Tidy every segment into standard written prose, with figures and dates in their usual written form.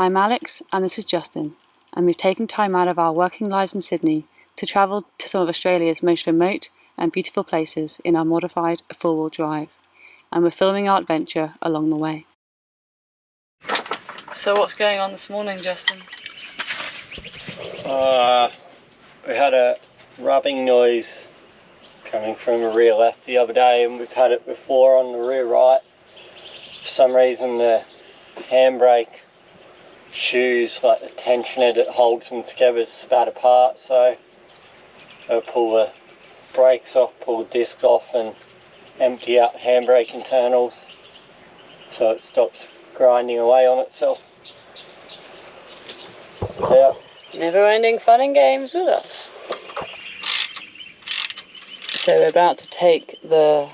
I'm Alex and this is Justin, and we've taken time out of our working lives in Sydney to travel to some of Australia's most remote and beautiful places in our modified four-wheel drive, and we're filming our adventure along the way. So what's going on this morning, Justin? We had a rubbing noise coming from the rear left the other day, and we've had it before on the rear right. For some reason the handbrake shoes, like the tensioner that holds them together, spat apart, so I'll pull the brakes off, pull the disc off and empty out the handbrake internals so it stops grinding away on itself. Yeah. Never ending fun and games with us. So we're about to take the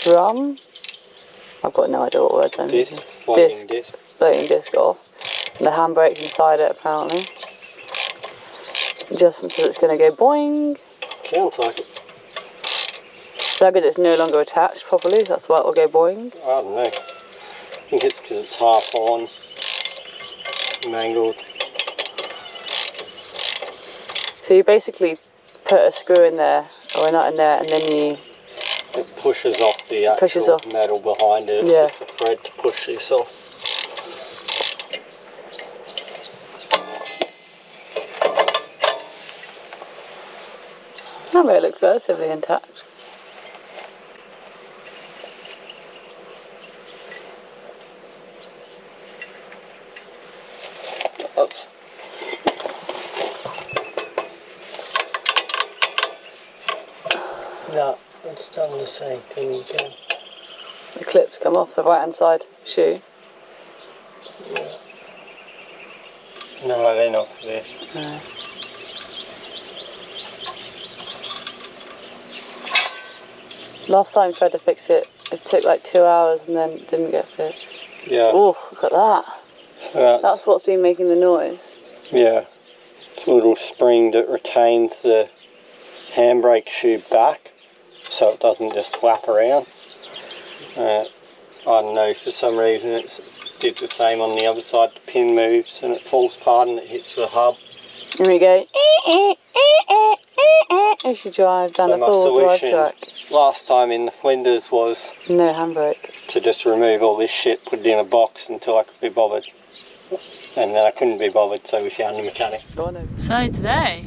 drum. I've got no idea what words I'm using. Floating disc off. And the handbrake's inside it apparently. Justin says it's going to go boing. Sounds like it. Is that because it's no longer attached properly? That's why it will go boing? I don't know. I think it's because it's half on, mangled. So you basically put a screw in there, or a nut in there, and then it pushes off the actual metal behind it. It's just a thread to push this off. That way it looks relatively intact. That's no, it's done the same thing again. The clips come off the right hand side shoe. Yeah. No, they're not for this. No. Last time I tried to fix it, it took like 2 hours and then it didn't get fixed. Yeah. Oh, look at that. So that's what's been making the noise. Yeah. It's a little spring that retains the handbrake shoe back so it doesn't just flap around. I don't know, for some reason it did the same on the other side. The pin moves and it falls apart and it hits the hub. Here we go. As you drive down the full drive track. Last time in the Flinders was no handbrake. To just remove all this shit, put it in a box until I could be bothered. And then I couldn't be bothered, so we found a mechanic. So today,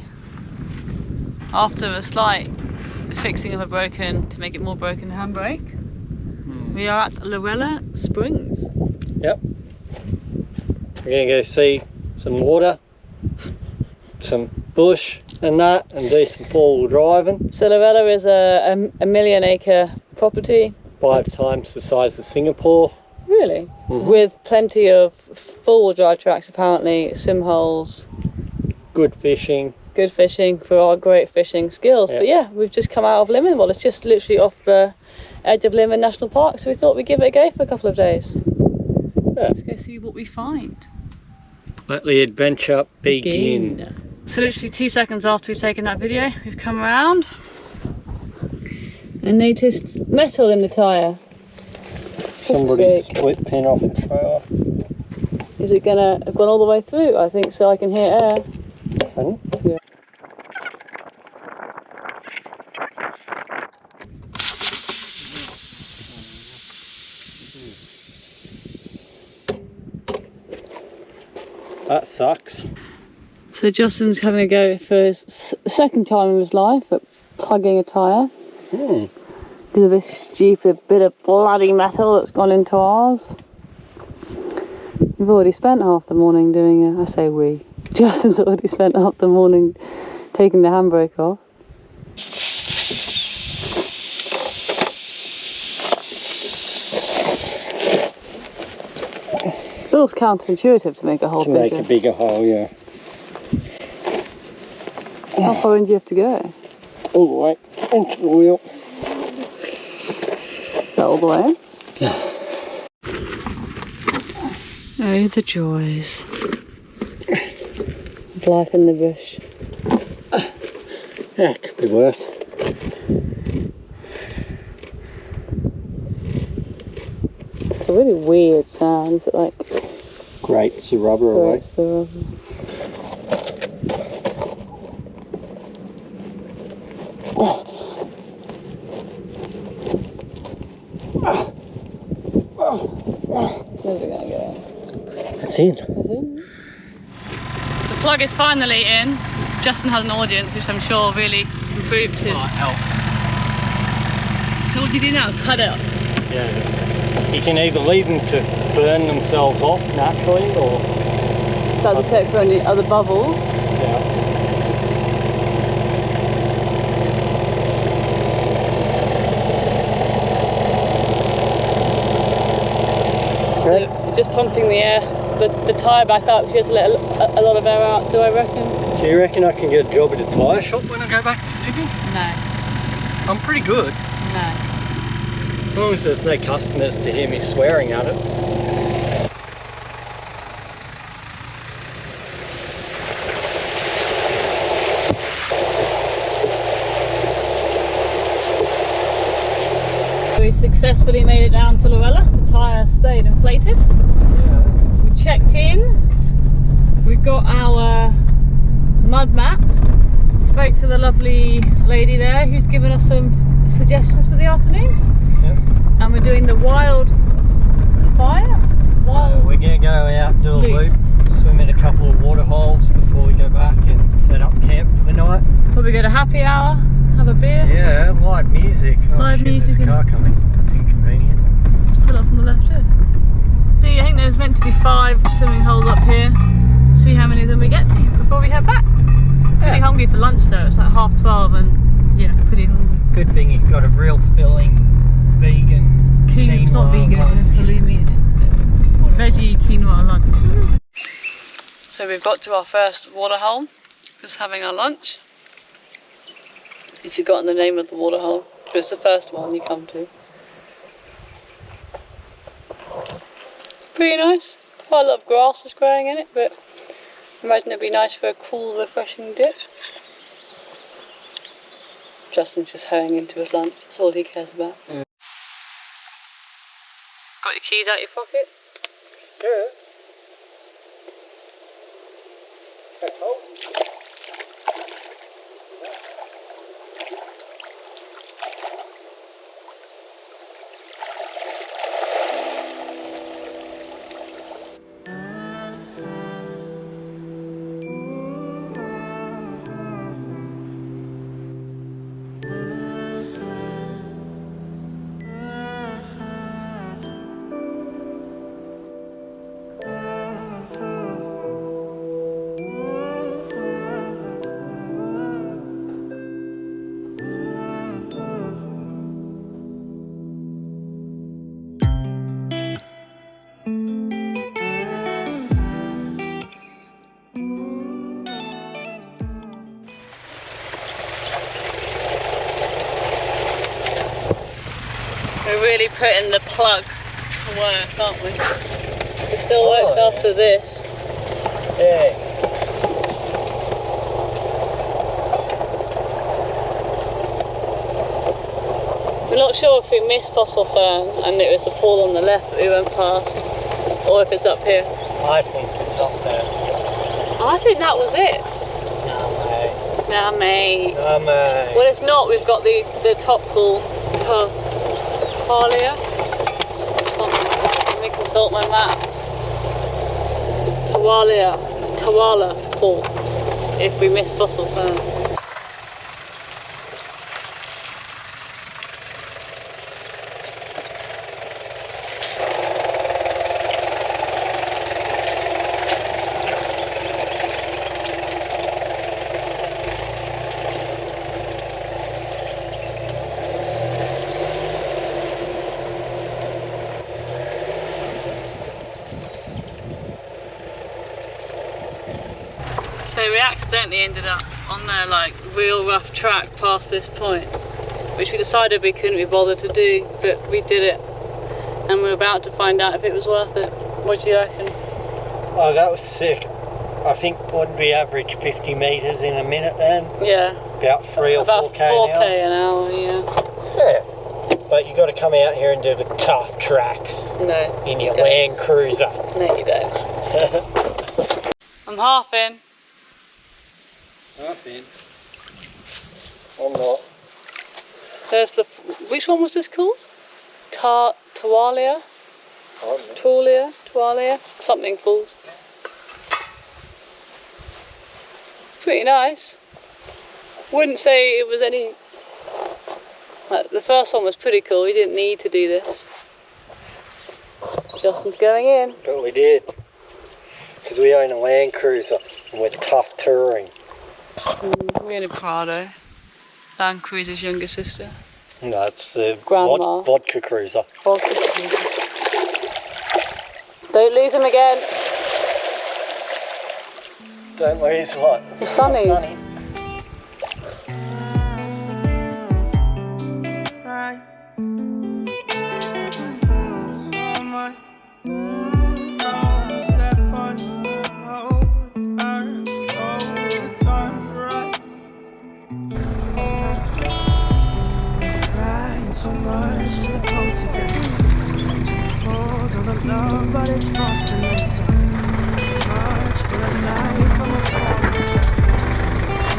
after a slight fixing of a to make it more broken handbrake, we are at Lorella Springs. Yep. We're going to go see some water, some bush and that, and do some four-wheel driving. So Lorella is a 1 million acre property. 5 times the size of Singapore. Really? With plenty of four-wheel drive tracks apparently, swim holes. Good fishing. Good fishing for our great fishing skills. Yep. But yeah, we've just come out of Limmen. Well, it's just literally off the edge of Limmen National Park, so we thought we'd give it a go for a couple of days. Yeah. Let's go see what we find. Let the adventure begin. So literally 2 seconds after we've taken that video, we've come around and noticed metal in the tyre. Somebody split pin off the trailer. Is it gonna have gone all the way through? I think so. I can hear air. Yeah. That sucks. So Justin's having a go for his second time in his life at plugging a tyre. Because of this stupid bit of bloody metal that's gone into ours. We've already spent half the morning doing it. I say we. Justin's already spent half the morning taking the handbrake off. It feels counterintuitive to make a hole bigger. To make a bigger hole, yeah. How far in do you have to go? All the way into the wheel. Is that all the way? Yeah. Oh, the joys of life in the bush. Yeah, it could be worse. It's a really weird sound, is it like? Grates the rubber away. Grates the rubber. Where's it gonna go? That's in. That's in. The plug is finally in. Justin had an audience, which I'm sure really improved his. Oh, it helps. So what do you do now? Cut it up? Yeah, you can either leave them to burn themselves off naturally or... Double check for any other bubbles. Yeah. So just pumping the air, the tyre back up, she has to let a lot of air out, do I reckon? Do you reckon I can get a job at a tyre shop when I go back to Sydney? No. I'm pretty good. No. As long as there's no customers to hear me swearing at it. We successfully made it down to Lorella. The tyre stayed inflated. Yeah. We checked in. We've got our mud map. Spoke to the lovely lady there who's given us some suggestions for the afternoon. Yep. And we're doing the wild fire. We're going to go out, do a loop, swim in a couple of water holes before we go back and set up camp for the night. Probably go to happy hour, have a beer. Yeah, live music. Oh, Live shit, music. There's a car coming. It's inconvenient. Let's pull up on the left here. See, I think there's meant to be 5 swimming holes up here. See how many of them we get to before we head back. Pretty hungry for lunch though. It's like 12:30 and yeah, pretty hungry. Good thing you've got a real filling vegan quinoa. It's not vegan, there's halloumi in it. Veggie quinoa lunch. So we've got to our first water hole. Just having our lunch. You've forgotten the name of the water hole, but it's the first one you come to. Pretty nice. Quite a lot of grass is growing in it, but I imagine it'd be nice for a cool, refreshing dip. Justin's just hurrying into his lunch, that's all he cares about. Mm. Got your keys out your pocket? Yeah. That's all. We're really putting the plug to work, aren't we? It still works after this. Yeah. We're not sure if we missed Fossil Fern and it was the pool on the left that we went past, or if it's up here. I think it's up there. I think that was it. No, mate. Nah, mate. No, mate. Well, if not, we've got the top pool, Tawalia. Let me consult my map. Tawala pool. If we miss Fossil Fern. So we accidentally ended up on their like real rough track past this point, which we decided we couldn't be bothered to do, but we did it, and we're about to find out if it was worth it. What do you reckon? Oh, that was sick. I think what we average 50 metres in a minute then? Yeah. About 3 or 4k an hour? 4k an hour, yeah. Yeah. But you got to come out here and do the tough tracks No. in your Land Cruiser. No, you don't. I'm half in. Half in? I'm not. There's the... Which one was this called? Tawalia? Tawalia? Something falls. It's pretty nice. Wouldn't say it was any... Like, the first one was pretty cool, you didn't need to do this. Justin's going in. But we did. Because we own a Land Cruiser and we're tough touring. We're in a Prado. Land Cruiser's younger sister. No, it's the Grandma. vodka cruiser. Vodka cruiser. Don't lose him again. Don't lose what? Your sunnies. So much to the poltergeist, hold on the love, but it's frosting this time. Much but a knife from a falling sky.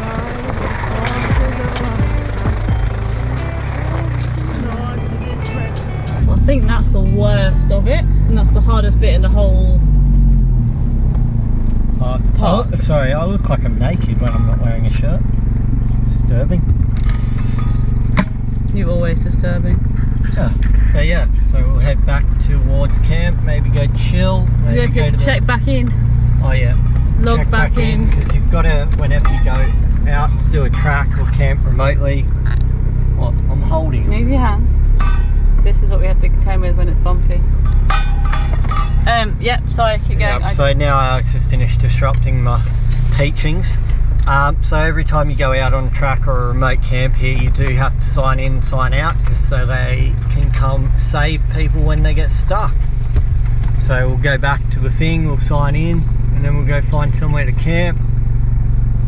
Lights and forces of love to this present. Well, I think that's the worst of it, and that's the hardest bit in the whole part. Oh, sorry, I look like I'm naked when I'm not wearing a shirt. It's disturbing. You're always disturbing. Yeah, but yeah, so we'll head back towards camp, maybe go chill. Maybe You have to check back in. Oh yeah. Log check back in. Because you've got to, whenever you go out to do a track or camp remotely, well, I'm holding it. Use your hands. This is what we have to contend with when it's bumpy. Yep, sorry, keep going. Yep, so now Alex has finished disrupting my teachings. So every time you go out on a track or a remote camp here, you do have to sign in and sign out, just so they can come save people when they get stuck. So we'll go back to the thing, we'll sign in, and then we'll go find somewhere to camp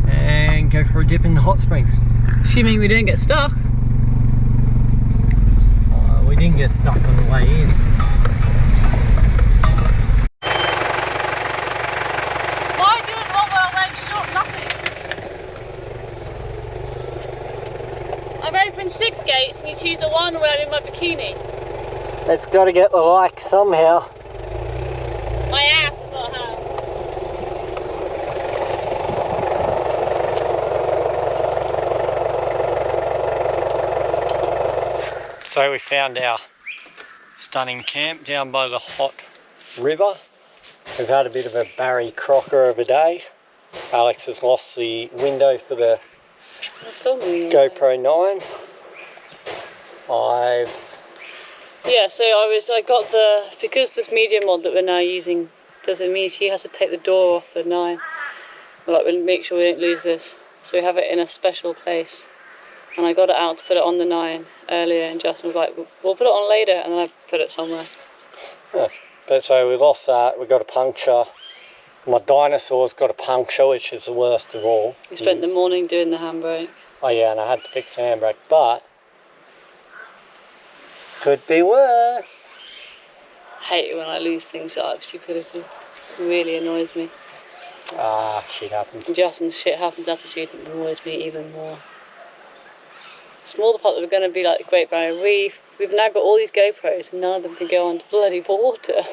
and go for a dip in the hot springs. Assuming we didn't get stuck. We didn't get stuck on the way in. Why do it all while wearing short nothing? I've opened 6 gates and you choose the one where I'm in my bikini. It's got to get the like somehow. My ass is not how. So we found our stunning camp down by the hot river. We've had a bit of a Barry Crocker of a day. Alex has lost the window for the GoPro 9. I got the, because this media mod that we're now using doesn't mean she has to take the door off the 9. Like, we'll make sure we don't lose this. So we have it in a special place. And I got it out to put it on the 9 earlier, and Justin was like, we'll put it on later, and then I put it somewhere. Yeah, but so we lost that, we got a puncture. My dinosaur's got a puncture, which is the worst of all. We spent the morning doing the handbrake. Oh yeah, and I had to fix the handbrake, but could be worse. I hate it when I lose things out of stupidity. It really annoys me. Shit happens. Justin's shit happens attitude annoys me even more. It's more the fact that we're going to be like the Great Barrier Reef. We've now got all these GoPros and none of them can go onto bloody water.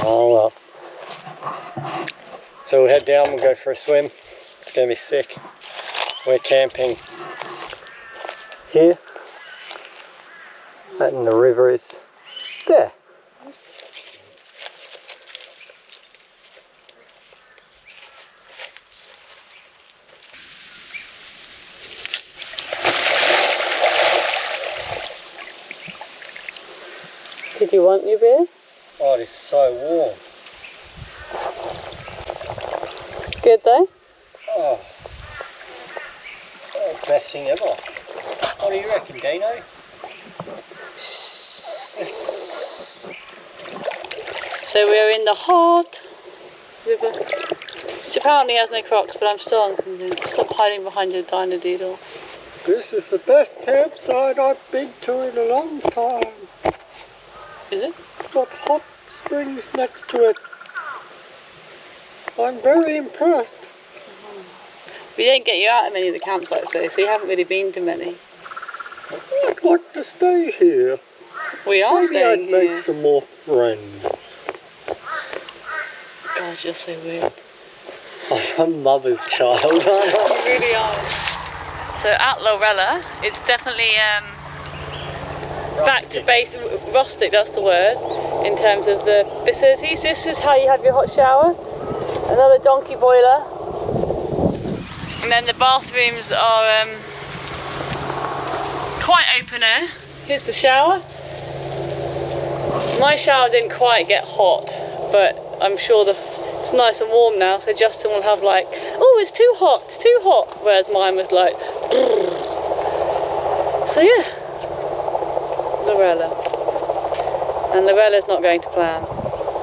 Oh well. So we'll head down, we'll go for a swim. It's going to be sick. We're camping here. And the river is there. Did you want your beer? Oh, it is so warm. Good though? Oh, best thing ever. What do you reckon, Dino? So we're in the hot river, which apparently has no crocs, but I'm still unconvinced. Stop hiding behind your dino doodle. This is the best campsite I've been to in a long time. Is it? It's got hot springs next to it. I'm very impressed. We don't get you out of many of the campsites though, so you haven't really been to many. I'd like to stay here. We are Maybe staying I'd here. make some more friends. God, you're so weird. I'm a mother's child. You really are. So at Lorella, it's definitely back to base, rustic, that's the word, in terms of the facilities. This is how you have your hot shower. Another donkey boiler. And then the bathrooms are quite open air. Here's the shower. My shower didn't quite get hot, but I'm sure it's nice and warm now, so Justin will have like, oh, it's too hot, whereas mine was like, brrr. So yeah, Lorella. And Lorella's not going to plan,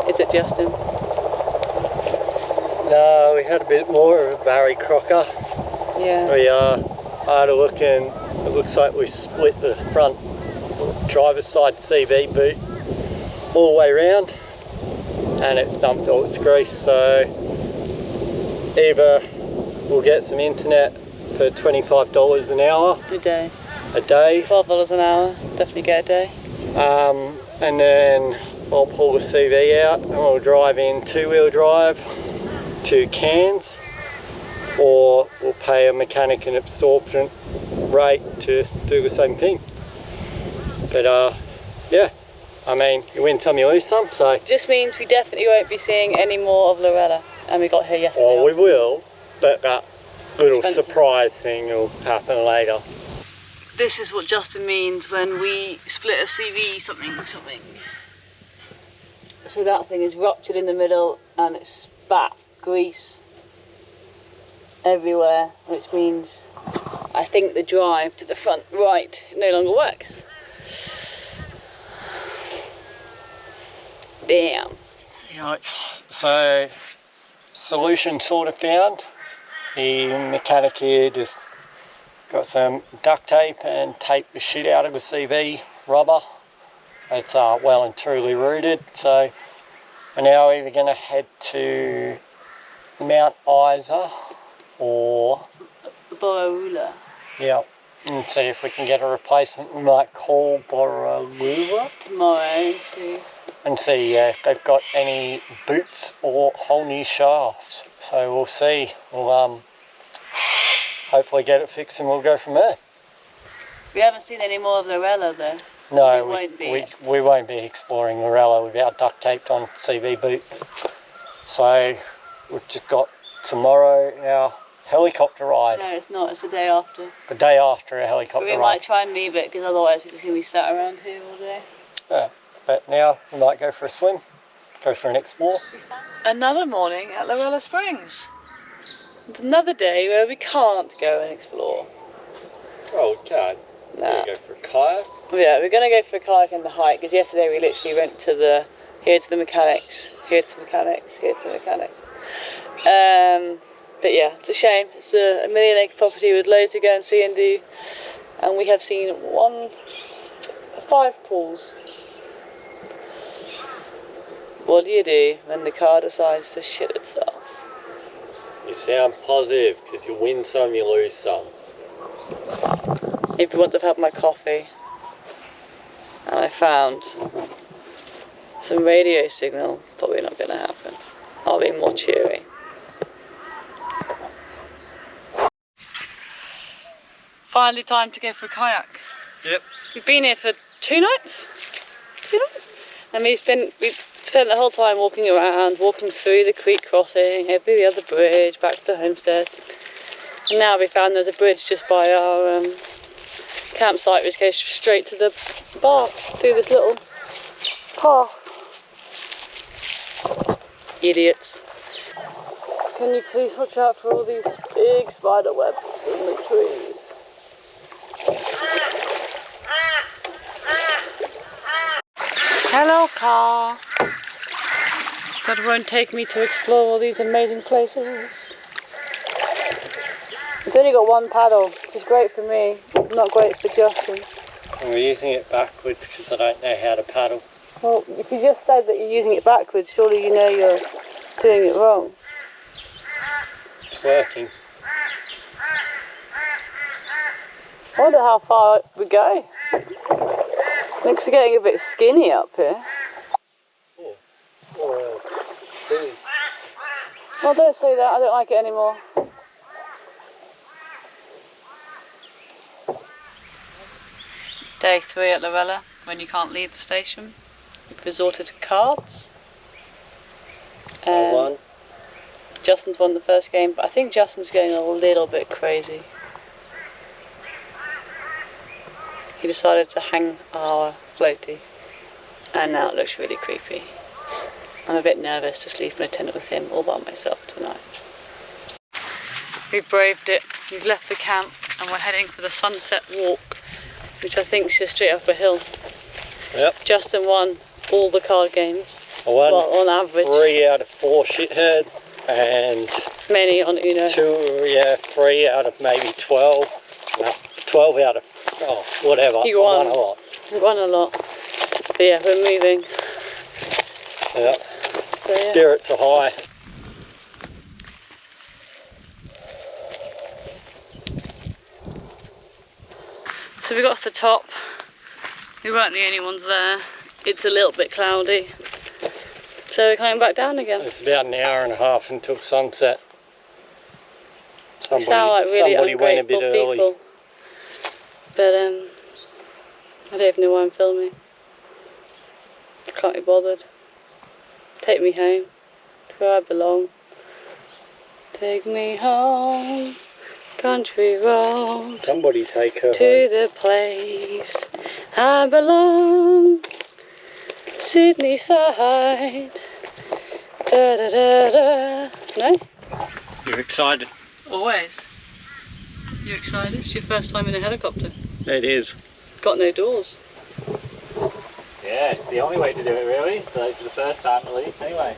is it, Justin? No, we had a bit more of a Barry Crocker. Yeah. We had a look and it looks like we split the front driver's side CV boot all the way around and it's dumped all its grease, so either we'll get some internet for $25 an hour A day. $12 an hour, definitely get a day. And then I'll pull the CV out and we'll drive in two-wheel drive to Cairns, or we'll pay a mechanic an absorption rate to do the same thing. But yeah, I mean, you win some, you lose some, so. Just means we definitely won't be seeing any more of Lorella, and we got here yesterday. Well, we will, but that little Expensive. surprise thing will happen later. This is what Justin means when we split a CV something. So that thing is ruptured in the middle and it's spat grease everywhere, which means I think the drive to the front right no longer works. Damn. So solution sort of found. The mechanic here just got some duct tape and taped the shit out of the CV rubber. It's well and truly rooted, so we're now either going to head to Mount Isa or Borroloola. yeah, and see if we can get a replacement. We might call Borroloola Tomorrow, and see if they've got any boots or whole new shafts. So we'll see. We'll hopefully get it fixed and we'll go from there. We haven't seen any more of Lorella though. No, we won't be exploring Lorella without duct taped on CV boot. So we've just got tomorrow our helicopter ride. No, it's not. It's the day after. The day after a helicopter But we ride. might try and leave it because otherwise we're just going to be sat around here all day. Yeah, but now we might go for a swim, go for an explore. Another morning at Lorella Springs. It's another day where we can't go and explore. Oh, we can. Nah. Go for a kayak. Yeah, we're going to go for a kayak and the hike because yesterday we literally went to the, here to the mechanics, here to the mechanics, here to the mechanics. But yeah, it's a shame. It's a million acre property with loads to go and see and do. And we have seen 5 pools. What do you do when the car decides to shit itself? You sound positive because you win some, you lose some. If you want to have my coffee. And I found some radio signal. Probably not going to happen. I'll be more cheery. Finally time to go for a kayak. Yep. We've been here for 2 nights? 2 nights? And we've spent the whole time walking around, walking through the creek crossing, over the other bridge, back to the homestead. And now we found there's a bridge just by our campsite which goes straight to the bar through this little path. Idiots. Can you please watch out for all these big spider webs in the trees? Hello, car. That won't take me to explore all these amazing places. It's only got 1 paddle, which is great for me, not great for Justin. And we're using it backwards because I don't know how to paddle. Well, if you just said that you're using it backwards, surely you know you're doing it wrong. it's working. I wonder how far we go. Looks like getting a bit skinny up here. Yeah. Or, food. Oh, don't say that, I don't like it anymore. Day 3 at Lorella, when you can't leave the station. We've resorted to cards. I won. Justin's won the first game, but I think Justin's going a little bit crazy. He decided to hang our floaty, and now it looks really creepy. I'm a bit nervous to sleep in a tent with him all by myself tonight. We've braved it, we've left the camp, and we're heading for the sunset walk, which I think is just straight up a hill. Yep. Justin won all the card games. I won on average. 3 out of 4 shithead, and many on Uno. 3 out of maybe 12. No, 12 out of, whatever. You won. I won a lot. You won a lot. But yeah, we're moving. Yep. So, yeah. Spirits are high. So we got to the top. We weren't the only ones there. It's a little bit cloudy. So we're coming back down again. It's about an hour and a half until sunset. We sound like really somebody went a bit ungrateful early. people. But I don't even know why I'm filming. I can't be bothered. Take me home to where I belong. Take me home, country road. Somebody take her to home. the place I belong. Sydney side. Da da da da. No? You're excited? Always. You excited? It's your first time in a helicopter. It is. Got no doors. Yeah, it's the only way to do it really, like for the first time at least anyway.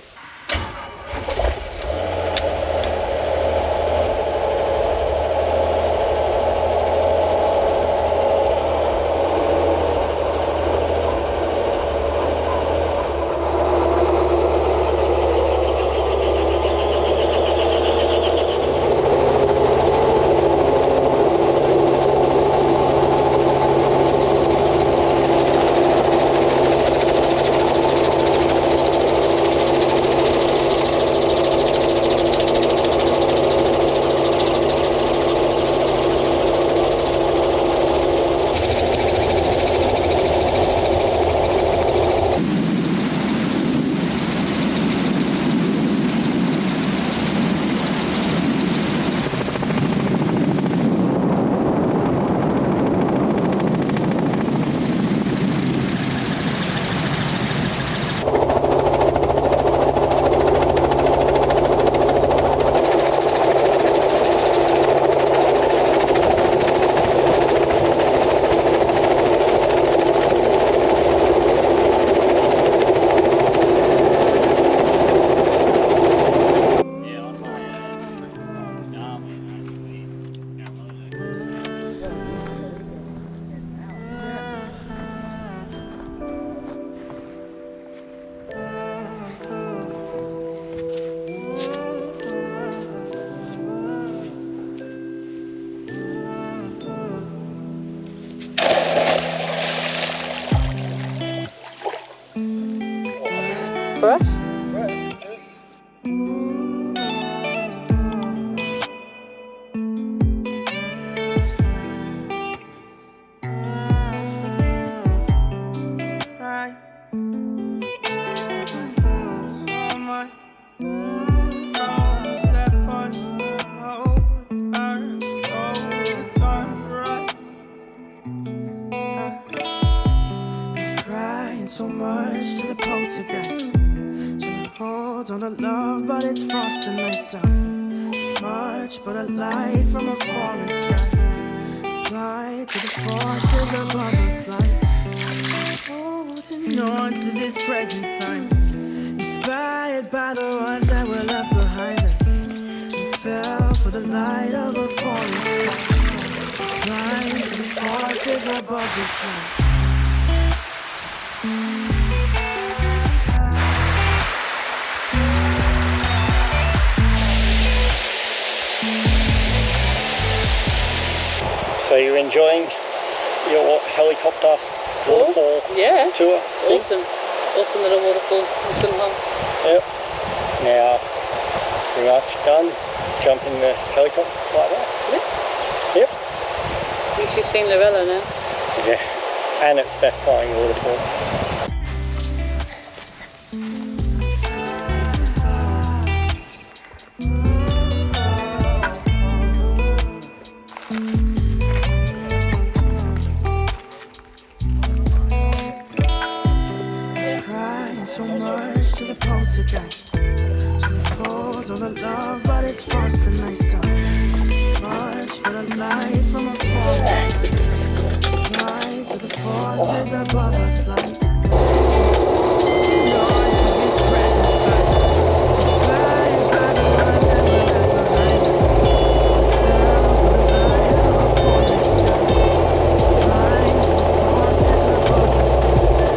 Fresh? So much to the poltergeist. Trying to hold on to love, but it's frosting nice time. Much but a light from a falling sky. Apply to the forces above us like holding on to this present time. Inspired by the ones that were left behind us. We fell for the light of a falling sky. Applying to the forces above us like So you're enjoying your helicopter waterfall Yeah. tour? It's awesome. Awesome little waterfall in Sunham. Yep. Now, pretty much done. Jumping the helicopter like that. Yep. At least you've seen Lorella now. Yeah. And it's best flying waterfall. So much to the poltergeist. So we poured all the love, but it's fast and nice time. Much but a light from a forest. Fly to the forces above us like noise of his presence like inspired by the ones that were left behind. Fell for the light of a falling sky. Fly to the forces above us like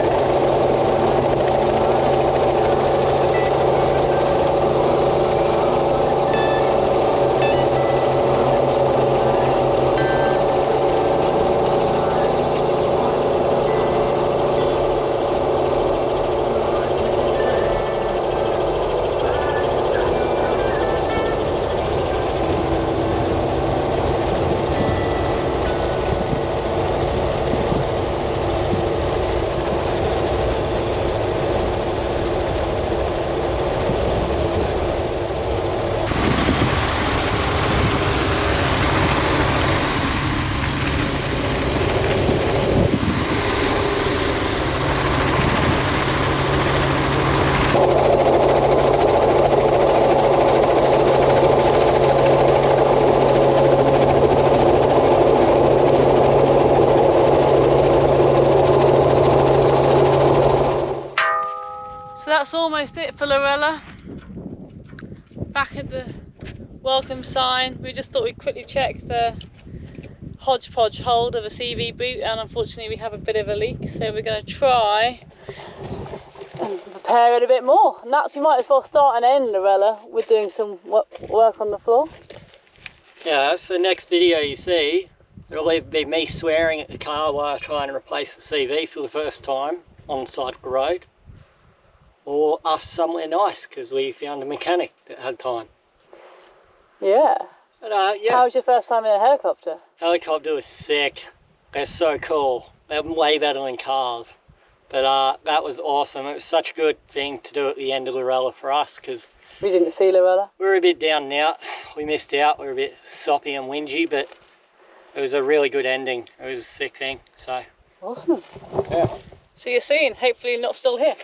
So that's almost it for Lorella. Back at the welcome sign, we just thought we'd quickly check the hodgepodge hold of a CV boot, and unfortunately we have a bit of a leak, so we're going to try and repair it a bit more. And actually might as well start and end, Lorella, with doing some work on the floor. Yeah, so the next video you see, it'll either be me swearing at the car while trying to replace the CV for the first time on the side of the road, or us somewhere nice because we found a mechanic that had time. Yeah. But yeah. How was your first time in a helicopter? Helicopter was sick. They're so cool. They're way better than cars. But that was awesome. It was such a good thing to do at the end of Lorella for us because We didn't see Lorella. we were a bit down and out. We missed out. We were a bit soppy and whingy, but it was a really good ending. It was a sick thing. So Awesome. yeah. See you soon. Hopefully not still here.